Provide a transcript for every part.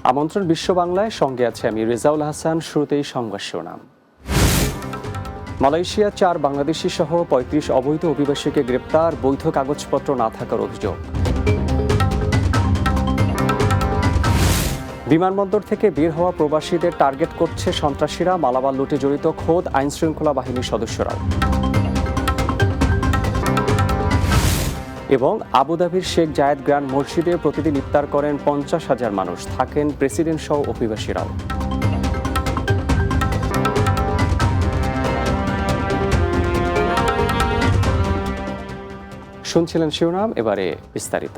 আমন্ত্রণ বিশ্ব বাংলায়, সঙ্গে আছে আমি রেজাউল হাসান। শুরুতেই সংবাদ শিরোনাম। মালয়েশিয়া 4 বাংলাদেশি সহ 35 অবৈধ অভিবাসীকে গ্রেপ্তার, বৈধ কাগজপত্র না থাকার অভিযোগ। বিমানবন্দর থেকে বের হওয়া প্রবাসীদের টার্গেট করছে সন্ত্রাসীরা, মালামাল লুটে জড়িত খোদ আইনশৃঙ্খলা বাহিনীর সদস্যরাও। এবং আবুধাবির শেখ জায়েদ গ্র্যান্ড মসজিদে প্রতিদিন ইফতার করেন 50,000 মানুষ, থাকেন প্রেসিডেন্ট সহ অভিবাসীরাও। শুনছিলেন শিরোনাম, এবারে বিস্তারিত।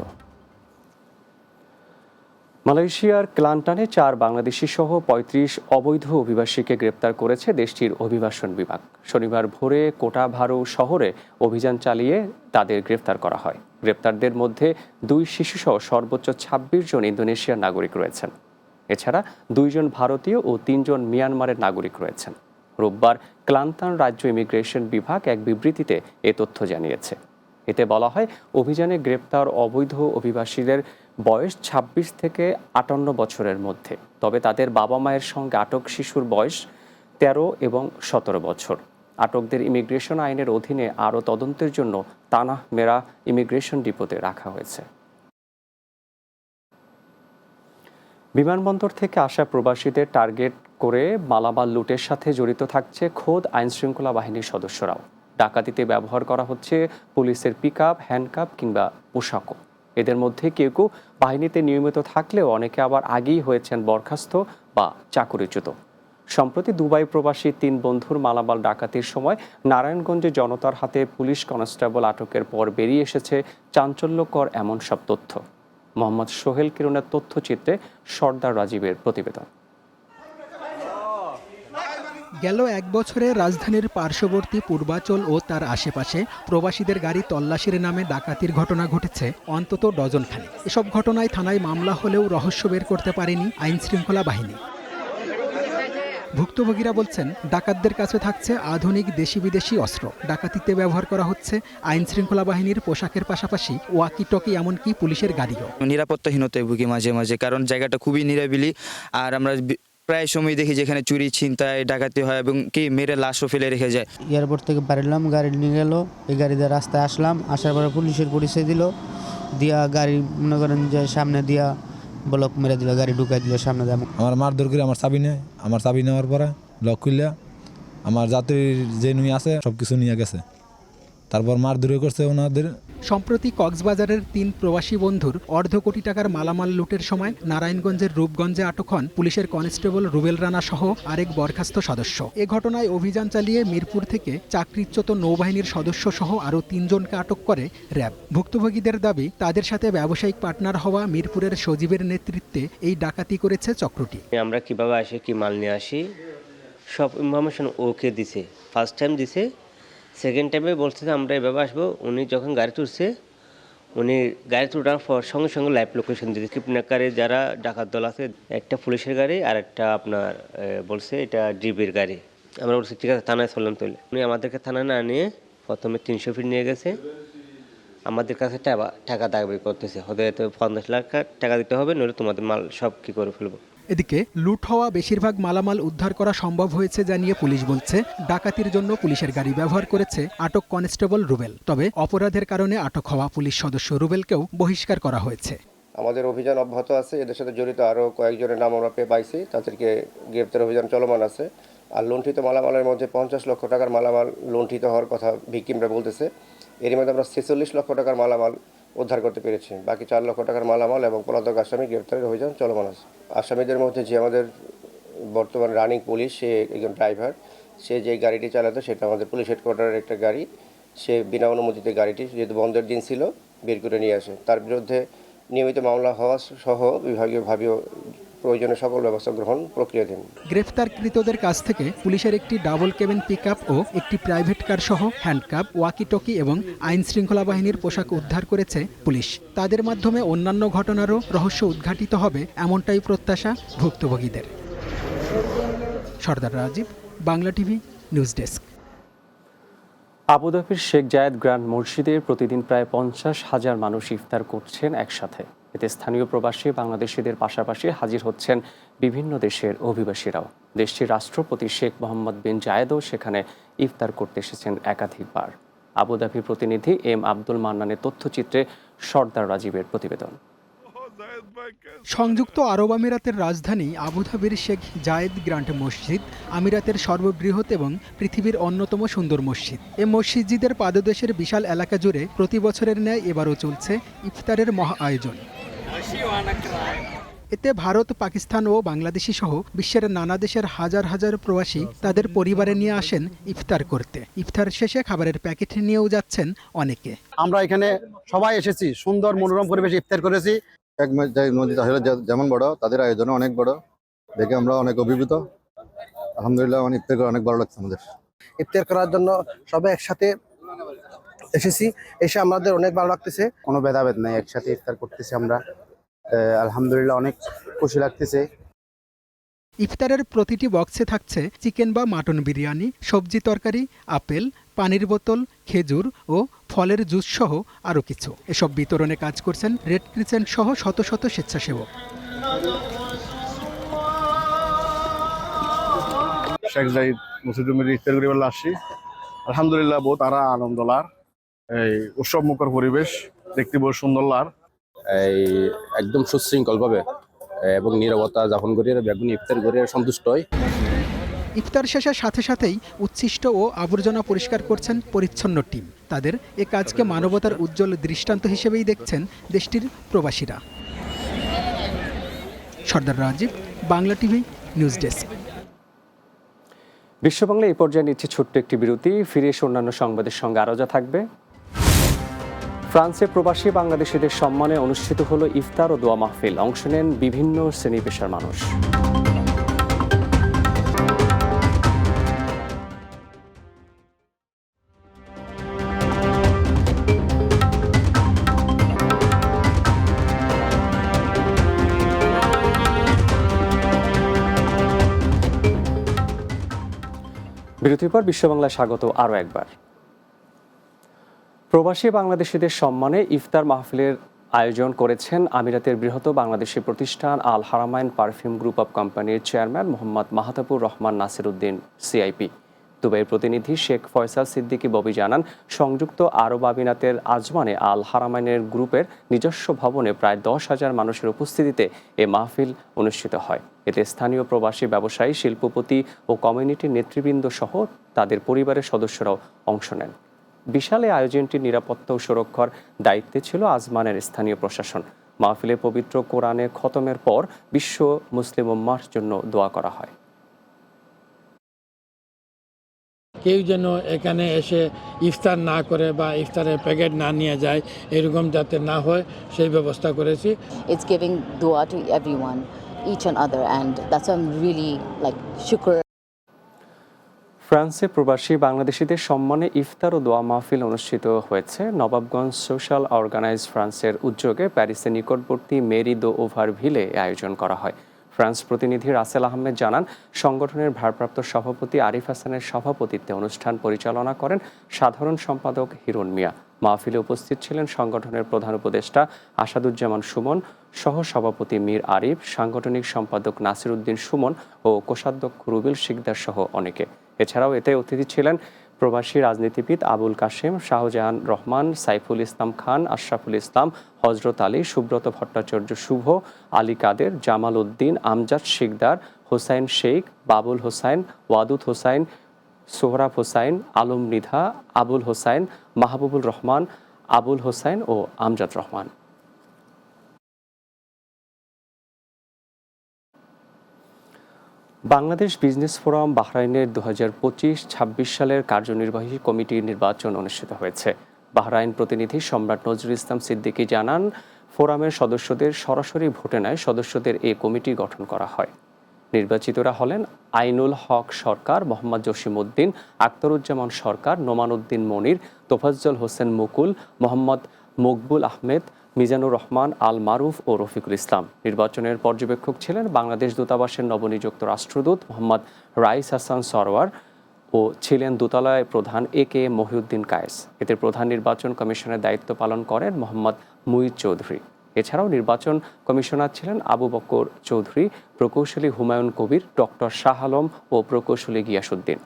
মালয়েশিয়ার ক্লান্টানে 4 বাংলাদেশি সহ 35 অবৈধ অভিবাসীকে গ্রেপ্তার করেছে দেশটির অভিবাসন বিভাগ। শনিবার ভোরে কোটাভারু শহরে অভিযান চালিয়ে তাদের গ্রেপ্তার করা হয়। গ্রেপ্তারদের মধ্যে 2 শিশুসহ সর্বোচ্চ 26 জন ইন্দোনেশিয়ার নাগরিক রয়েছেন। এছাড়া 2 জন ভারতীয় ও 3 জন মিয়ানমারের নাগরিক রয়েছেন। রোববার ক্লান্তান রাজ্য ইমিগ্রেশন বিভাগ এক বিবৃতিতে এ তথ্য জানিয়েছে। এতে বলা হয়, অভিযানে গ্রেপ্তার অবৈধ অভিবাসীদের বয়স 26 থেকে 58 বছরের মধ্যে। তবে তাদের বাবা মায়ের সঙ্গে আটক শিশুর বয়স 13 এবং 17 বছর। আটকদের ইমিগ্রেশন আইনের অধীনে আরও তদন্তের জন্য তানাহ মেরা ইমিগ্রেশন ডিপোতে রাখা হয়েছে। বিমানবন্দর থেকে আসা প্রবাসীদের টার্গেট করে মালামাল লুটের সাথে জড়িত থাকছে খোদ আইনশৃঙ্খলা বাহিনীর সদস্যরাও। ডাকাতিতে ব্যবহার করা হচ্ছে পুলিশের পিকআপ, হ্যান্ডকাপ কিংবা পোশাকও। এদের মধ্যে কেউ কেউ বাহিনীতে নিয়মিত থাকলেও অনেকে আবার আগেই হয়েছেন বরখাস্ত বা চাকরিচ্যুত। সম্প্রতি দুবাই প্রবাসী 3 বন্ধুর মালামাল ডাকাতির সময় নারায়ণগঞ্জে জনতার হাতে পুলিশ কনস্টেবল আটকের পর বেরিয়ে এসেছে চাঞ্চল্যকর এমন সব তথ্য। মোহাম্মদ সোহেল কিরণের তথ্যচিত্রে সর্দার রাজীবের প্রতিবেদন। গেল 1 বছরে রাজধানীর পার্শ্ববর্তী পূর্বাচল ও তার আশেপাশে প্রবাসীদের গাড়ি তল্লাশির নামে ডাকাতির ঘটনা ঘটেছে অন্তত ডজনখানেক। এসব ঘটনায় থানায় মামলা হলেও রহস্য বের করতে পারেনি আইনশৃঙ্খলা বাহিনী। ভুক্তভোগীরা বলছেন, ডাকাতদের কাছে থাকছে আধুনিক দেশি বিদেশি অস্ত্র। ডাকাতিতে ব্যবহার করা হচ্ছে আইনশৃঙ্খলা বাহিনীর পোশাকের পাশাপাশি ওয়াকি-টকি, এমনকি পুলিশের গাড়িও। নিরাপত্তাহীনতায় ভুগি মাঝে মাঝে, কারণ জায়গাটা খুবই নিরাবিলি। আর আমরা প্রায় সময় দেখি যেখানে চুরি, ছিনতাই, ডাকাতি হয় এবং কি মেরে লাশও ফেলে রেখে যায়। এয়ারপোর্ট থেকে বাড়িলাম, গাড়ি নিয়ে গেল, এই গাড়ি দিয়ে রাস্তায় আসলাম, আসার পরে পুলিশের পরিচয় দিল, দিয়া গাড়ি মনে করেন যে সামনে দিয়া ব্লক মেরে দিল, গাড়ি ঢুকাই দিল সামনে দিয়ে। আমার মারধর করে আমার চাবি নেয়, আমার চাবি নেওয়ার পরে লক খুললে আমার যাত্রীর যে নুই আছে সব কিছু নিয়ে গেছে। তারপর মারধরে করছে ওনাদের। সম্প্রতি কক্সবাজারের 3 প্রবাসী বন্ধুর $250 কোটি টাকার মালামাল লুটের সময় নারায়ণগঞ্জের রূপগঞ্জে আটক হন পুলিশের কনস্টেবল রুবেল রানা সহ আরেক বরখাস্ত সদস্য। এ ঘটনায় অভিযান চালিয়ে মিরপুর থেকে চাকরিচ্যুত নৌবাহিনীর সদস্য সহ আরও 3 জনকে আটক করে র্যাব। ভুক্তভোগীদের দাবি, তাদের সাথে ব্যবসায়িক পার্টনার হওয়া মিরপুরের সজীবের নেতৃত্বে এই ডাকাতি করেছে চক্রটি। আমরা কিভাবে আসি, কি মাল নিয়ে আসি, সব ইনফরমেশন ওকে দিছে। ফার্স্ট টাইম দিছে, সেকেন্ড টাইমে বলছে যে আমরা এভাবে আসবো। উনি যখন গাড়ি তুলছে, উনি গাড়ি তোলার পর সঙ্গে সঙ্গে লাইভ লোকেশন দিয়েছে। কিডন্যাপকারী যারা ডাকাত দল আছে, একটা পুলিশের গাড়ি আর একটা আপনার বলছে এটা ডিবির গাড়ি। আমরা বলছি ঠিক আছে, থানায় চললাম। তুলে উনি আমাদেরকে থানায় না নিয়ে প্রথমে 300 ফিট নিয়ে গেছে। আমাদের কাছে টাকা দাবি করতেছে, হয়তো 50 লাখ টাকা দিতে হবে, নইলে তোমাদের মাল সব কি করে ফেলবো। এদিকে লুট হওয়া বেশিরভাগ মালামাল উদ্ধার করা সম্ভব হয়েছে জানিয়ে পুলিশ বলছে, ডাকাতির জন্য পুলিশের গাড়ি ব্যবহার করেছে আটক কনস্টেবল রুবেল। তবে অপরাধের কারণে আটক হওয়া পুলিশ সদস্য রুবেলকেও বহিষ্কার করা হয়েছে। আমাদের অভিযান অব্যাহত আছে। এদের সাথে জড়িত আরও কয়েকজনের নাম আমরা পাইছি, তাদেরকে গ্রেপ্তার অভিযান চলমান আছে। আর লুণ্ঠিত মালামালের মধ্যে 50 লক্ষ টাকার মালামাল লুণ্ঠিত হওয়ার কথা ভিকটিমরা বলতেছে। এর মধ্যে আমরা 46 লক্ষ টাকার মালামাল উদ্ধার করতে পেরেছি। বাকি 4 লক্ষ টাকার মালামাল এবং পলাতক আসামি গ্রেপ্তারের অভিযান চলমান আছে। আসামিদের মধ্যে যে আমাদের বর্তমান রানিং পুলিশ, সে একজন ড্রাইভার, সে যে গাড়িটি চালাতো সেটা আমাদের পুলিশ হেডকোয়ার্টারের একটা গাড়ি। সে বিনা অনুমতিতে গাড়িটি, যেহেতু বন্ধের দিন ছিল, বের করে নিয়ে আসে। তার বিরুদ্ধে নিয়মিত মামলা হওয়া সহ বিভাগীয়ভাবেও প্রয়োজনীয় সকল ব্যবস্থা গ্রহণ প্রক্রিয়াধীন। গ্রেফতারকৃতদের কাছ থেকে পুলিশের একটি ডাবল কেবিন পিকআপ ও একটি প্রাইভেট কার সহ হ্যান্ডকাপ, ওয়াকি-টকি এবং আইন শৃঙ্খলা বাহিনীর পোশাক উদ্ধার করেছে পুলিশ। তাদের মাধ্যমে অন্যান্য ঘটনারও রহস্য উদ্ঘাটিত হবে, এমনটাই প্রত্যাশা ভুক্তভোগীদের। Sardar Rajib, Bangla TV, news desk. আবুধাবির শেখ জায়েদ গ্র্যান্ড মসজিদে প্রতিদিন প্রায় 50,000 মানুষ ইফতার করছেন একসাথে। এতে স্থানীয় প্রবাসী বাংলাদেশিদের পাশাপাশি হাজির হচ্ছেন বিভিন্ন দেশের অভিবাসীরাও। দেশটির রাষ্ট্রপতি শেখ মোহাম্মদ বিন জায়েদও সেখানে ইফতার করতে এসেছেন একাধিকবার। আবুধাবি প্রতিনিধি এম আব্দুল মান্নানের তথ্যচিত্রে সর্দার রাজীবের প্রতিবেদন। সংযুক্ত আরব আমিরাতের রাজধানী আবুধাবির শেখ জায়েদ গ্র্যান্ড মসজিদ আমিরাতের সর্ববৃহৎ এবং পৃথিবীর অন্যতম সুন্দর মসজিদ। এ মসজিদের পাদদেশের বিশাল এলাকা জুড়ে প্রতি বছরের ন্যায় এবারও চলছে ইফতারের মহা আয়োজন। এতে ভারত, পাকিস্তান ও বাংলাদেশি সহ বিশ্বের নানা দেশের হাজার হাজার প্রবাসী তাদের পরিবারে নিয়ে আসেন ইফতার করতে। ইফতার শেষে খাবারের প্যাকেট নিয়েও যাচ্ছেন অনেকে। আমরা এখানে সবাই এসেছি, সুন্দর মনোরম পরিবেশে ইফতার করেছি। এক নদী আসলে যেমন বড়, তাদের আয়োজন অনেক বড়, দেখে আমরা অনেক অভিভূত। আলহামদুলিল্লাহ, ইফতার করে অনেক ভালো লাগছে আমাদের। ইফতার করার জন্য সবাই একসাথে এসেছি, এসে আমাদের অনেক ভালো লাগতেছে। কোনো ভেদাভেদ নাই, একসাথে ইফতার করতেছি আমরা। আলহামদুলিল্লাহ, অনেক খুশি লাগতেছে। ইফতারের প্রতিটি বক্সে থাকছে চিকেন বা মাটন বিরিয়ানি, সবজি তরকারি, আপেল, পানির বোতল, খেজুর ও ফলের জুস সহ আরও কিছু। এসব বিতরণে কাজ করছেন রেড ক্রিসেন্ট সহ শত শত স্বেচ্ছাসেবক। শেখ জাহিদ মসজিদে ইফতার করিবার আসছি। আলহামদুলিল্লাহ, বহুত আনন্দ লার, এই উৎসব মুখর পরিবেশ দেখতে বহুত সুন্দর লার। এই একদম সুশৃঙ্খলভাবে এবং নীরবতা যাপন করি বেগুন ইফতার করে সন্তুষ্ট হয়। ইফতার শেষের সাথে সাথেই উচ্ছিষ্ট ও আবর্জনা পরিষ্কার করছেন পরিচ্ছন্ন টিম। তাদের এ কাজকে মানবতার উজ্জ্বল দৃষ্টান্ত হিসেবেই দেখছেন দেশটির প্রবাসীরা। Sardar Rajib, Bangla TV, news desk. Biswabangla এই পর্যায়ে নিচ্ছে ছোট্ট একটি বিরতি। ফিরে এসে অন্যান্য সংবাদের সঙ্গে আরও যা থাকবে। ফ্রান্সে প্রবাসী বাংলাদেশিদের সম্মানে অনুষ্ঠিত হলো ইফতার ও দোয়া মাহফিল। অংশ নেন বিভিন্ন শ্রেণী পেশার মানুষ। বিরতির পর বিশ্ববাংলায় স্বাগত আরও একবার। প্রবাসী বাংলাদেশিদের সম্মানে ইফতার মাহফিলের আয়োজন করেছেন আমিরাতের বৃহৎ বাংলাদেশি প্রতিষ্ঠান আল হারামাইন পারফিউম গ্রুপ অব কোম্পানির চেয়ারম্যান মোহাম্মদ মাহাতাবুর রহমান নাসিরউদ্দিন সিআইপি। দুবাইয়ের প্রতিনিধি শেখ ফয়সাল সিদ্দিকী ববি জানান, সংযুক্ত আরব আমিরাতের আজমানে আল হারামাইনের গ্রুপের নিজস্ব ভবনে প্রায় 10,000 মানুষের উপস্থিতিতে এ মাহফিল অনুষ্ঠিত হয়। এতে স্থানীয় প্রবাসী ব্যবসায়ী, শিল্পপতি ও কমিউনিটির নেতৃবৃন্দ সহ তাদের পরিবারের সদস্যরাও অংশ নেন। বিশাল এই আয়োজনটির নিরাপত্তা ও সুরক্ষার দায়িত্বে ছিল আজমানের স্থানীয় প্রশাসন। মাহফিলে পবিত্র কোরআনে খতমের পর বিশ্ব মুসলিম উম্মাহর জন্য দোয়া করা হয়। কেউ যেন এখানে এসে ইফতার না করে বা ইফতারের প্যাকেট না নিয়ে যায়, এরকম যাতে না হয় সেই ব্যবস্থা করেছি। It's giving dua to everyone, each and other, and that's why I'm really like shukr. ফ্রান্সে প্রবাসী বাংলাদেশিদের সম্মানে ইফতার ও দোয়া মাহফিল অনুষ্ঠিত হয়েছে। নবাবগঞ্জ সোশ্যাল অর্গানাইজ ফ্রান্সের উদ্যোগে প্যারিসের নিকটবর্তী মেরি দো ওভারভিলে আয়োজন করা হয়। ফ্রান্স প্রতিনিধি রাসেল আহমেদ জানান, সংগঠনের ভারপ্রাপ্ত সভাপতি আরিফ হাসানের সভাপতিত্বে অনুষ্ঠান পরিচালনা করেন সাধারণ সম্পাদক হিরণ মিয়া। মাহফিলে উপস্থিত ছিলেন সংগঠনের প্রধান উপদেষ্টা আসাদুজ্জামান সুমন, সহ সভাপতি মীর আরিফ, সাংগঠনিক সম্পাদক নাসির উদ্দিন সুমন ও কোষাধ্যক্ষ রুবেল শিকদার সহ অনেকে। এছাড়াও এতে অতিথি ছিলেন প্রবাসী রাজনীতিবিদ আবুল কাশেম, শাহজাহান রহমান, সাইফুল ইসলাম খান, আশরাফুল ইসলাম, হজরত আলী, সুব্রত ভট্টাচার্য শুভ, আলী কাদের, জামাল উদ্দিন, আমজাদ শিকদার, হোসাইন শেখ, বাবুল হোসাইন, ওয়াদুদ হোসাইন, সোহরাব হোসাইন, আলম মৃধা, আবুল হোসাইন, মাহবুবুল রহমান, আবুল হোসাইন ও আমজাদ রহমান। বাংলাদেশ বিজনেস ফোরাম বাহরাইনের 2025-26 সালের কার্যনির্বাহী কমিটির নির্বাচন অনুষ্ঠিত হয়েছে। বাহরাইন প্রতিনিধি সম্রাট নজরুল ইসলাম সিদ্দিকী জানান, ফোরামের সদস্যদের সরাসরি ভোটে নয় সদস্যদের এই কমিটি গঠন করা হয়। নির্বাচিতরা হলেন আইনুল হক সরকার, মোহাম্মদ জসিম উদ্দিন, আখতারুজ্জামান সরকার, নোমান উদ্দিন মনির, তোফাজ্জল হোসেন মুকুল, মোহাম্মদ মকবুল আহমেদ, মিজানুর রহমান, আল মারুফ ও রফিকুল ইসলাম। নির্বাচনের পর্যবেক্ষক ছিলেন বাংলাদেশ দূতাবাসের নবনিযুক্ত রাষ্ট্রদূত মোহাম্মদ রাইস হাসান সরওয়ার ও ছিলেন দূতালয় প্রধান AK মহিউদ্দিন কায়েস। এতে প্রধান নির্বাচন কমিশনের দায়িত্ব পালন করেন মোহাম্মদ মুইজ চৌধুরী। এছাড়াও নির্বাচন কমিশনার ছিলেন আবু বকর চৌধুরী, প্রকৌশলী হুমায়ুন কবির, ডক্টর শাহ আলম ও প্রকৌশলী গিয়াসউদ্দিন।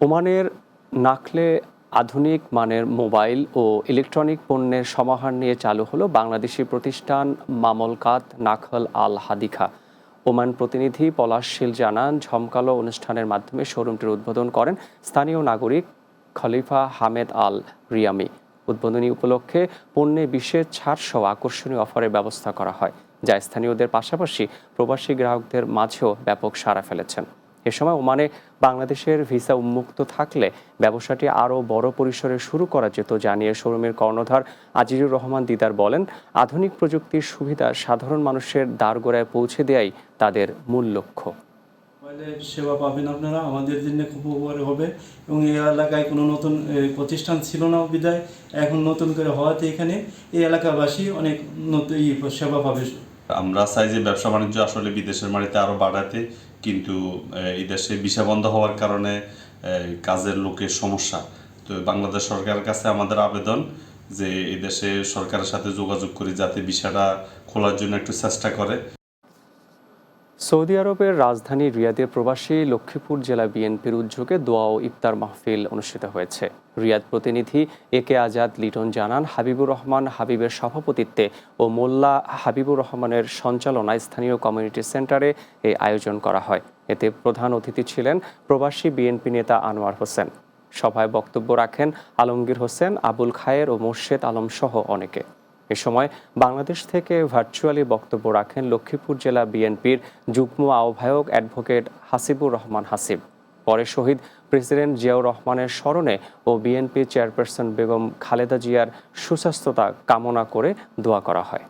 ওমানের নাখলে আধুনিক মানের মোবাইল ও ইলেকট্রনিক পণ্যের সমাহার নিয়ে চালু হলো বাংলাদেশি প্রতিষ্ঠান মামলকাত নাখল আল হাদিখা। ওমান প্রতিনিধি পলাশ শীল জানান, ঝমকালো অনুষ্ঠানের মাধ্যমে শোরুমটির উদ্বোধন করেন স্থানীয় নাগরিক খলিফা হামেদ আল রিয়ামি। উদ্বোধনী উপলক্ষে পণ্যে বিশেষ ছাড় সহ আকর্ষণীয় অফারের ব্যবস্থা করা হয়, যা স্থানীয়দের পাশাপাশি প্রবাসী গ্রাহকদের মাঝেও ব্যাপক সাড়া ফেলেছেন। এ সময় ওমানে বাংলাদেশের ভিসা উন্মুক্ত থাকলে ব্যবসাটি আরও বড় পরিসরে শুরু করা যেত জানিয়ে শোরুমের কর্ণধার আজিজুর রহমান দিদার বলেন, আধুনিক প্রযুক্তির সুবিধা সাধারণ মানুষের দ্বারগোড়ায় পৌঁছে দেওয়াই তাদের মূল লক্ষ্য। সেবা পাবেন আপনারা, আমাদের জন্য খুব উপকার হবে এবং এই এলাকায় কোনো নতুন প্রতিষ্ঠান ছিল না বিধায় এখন নতুন করে হওয়াতে এখানে এই এলাকাবাসী অনেক নতুন সেবা পাবে। আমরা চাই যে ব্যবসা বাণিজ্য আসলে বিদেশের মাটিতে আরও বাড়াতে, কিন্তু এই দেশে ভিসা বন্ধ হওয়ার কারণে কাজের লোকের সমস্যা। তো বাংলাদেশ সরকারের কাছে আমাদের আবেদন যে এই দেশে সরকারের সাথে যোগাযোগ করি যাতে ভিসাটা খোলার জন্য একটু চেষ্টা করে। সৌদি আরবের রাজধানী রিয়াদে প্রবাসী লক্ষ্মীপুর জেলা বিএনপির উদ্যোগে দোয়া ও ইফতার মাহফিল অনুষ্ঠিত হয়েছে। রিয়াদ প্রতিনিধি একে আজাদ লিটন জানান, হাবিবুর রহমান হাবিবের সভাপতিত্বে ও মোল্লা হাবিবুর রহমানের সঞ্চালনায় স্থানীয় কমিউনিটি সেন্টারে এই আয়োজন করা হয়। এতে প্রধান অতিথি ছিলেন প্রবাসী বিএনপি নেতা আনোয়ার হোসেন। সভায় বক্তব্য রাখেন আলমগীর হোসেন, আবুল খায়ের ও মোর্শেদ আলম সহ অনেকে। এ সময় বাংলাদেশ থেকে ভার্চুয়ালি বক্তব্য রাখেন লক্ষ্মীপুর জেলা বিএনপির যুগ্ম আহ্বায়ক অ্যাডভোকেট হাসিবুর রহমান হাসিব। পরে শহীদ প্রেসিডেন্ট জিয়াউর রহমানের স্মরণে ও বিএনপি চেয়ারপারসন বেগম খালেদা জিয়ার সুস্বাস্থ্যতা কামনা করে দোয়া করা হয়।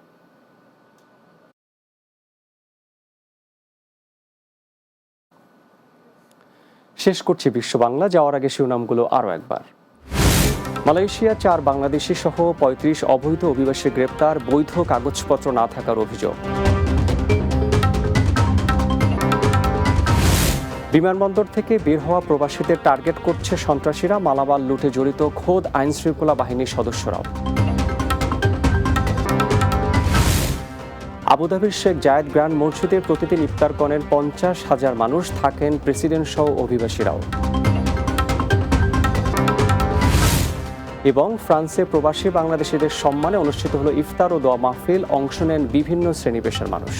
শেষ করছি বিশ্ব বাংলা, যাওয়ার আগে শিরোনামগুলো আরও একবার। মালয়েশিয়া 4 বাংলাদেশি সহ 35 অবৈধ অভিবাসী গ্রেপ্তার, বৈধ কাগজপত্র না থাকার অভিযোগ। বিমানবন্দর থেকে বের হওয়া প্রবাসীদের টার্গেট করছে সন্ত্রাসীরা, মালামাল লুটে জড়িত খোদ আইনশৃঙ্খলা বাহিনীর সদস্যরাও। আবুধাবির শেখ জায়েদ গ্র্যান্ড মসজিদে প্রতিদিন ইফতার করেন 50,000 মানুষ, থাকেন প্রেসিডেন্ট সহ অভিবাসীরাও। এবং ফ্রান্সে প্রবাসী বাংলাদেশিদের সম্মানে অনুষ্ঠিত হলো ইফতার ও দোয়া মাহফিল, অংশ নেন বিভিন্ন শ্রেণী পেশার মানুষ।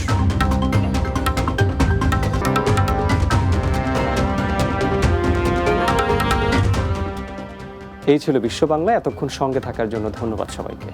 এই ছিল বিশ্ব বাংলা। এতক্ষণ সঙ্গে থাকার জন্য ধন্যবাদ সবাইকে।